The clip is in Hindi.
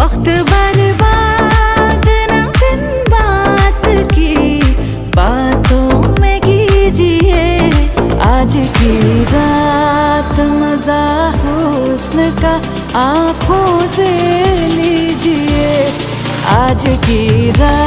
वक्त बर्बाद न बिन बात की बातों में कीजिए। आज की रात मजा हुस्न का आँखों से लीजिए। आज की रात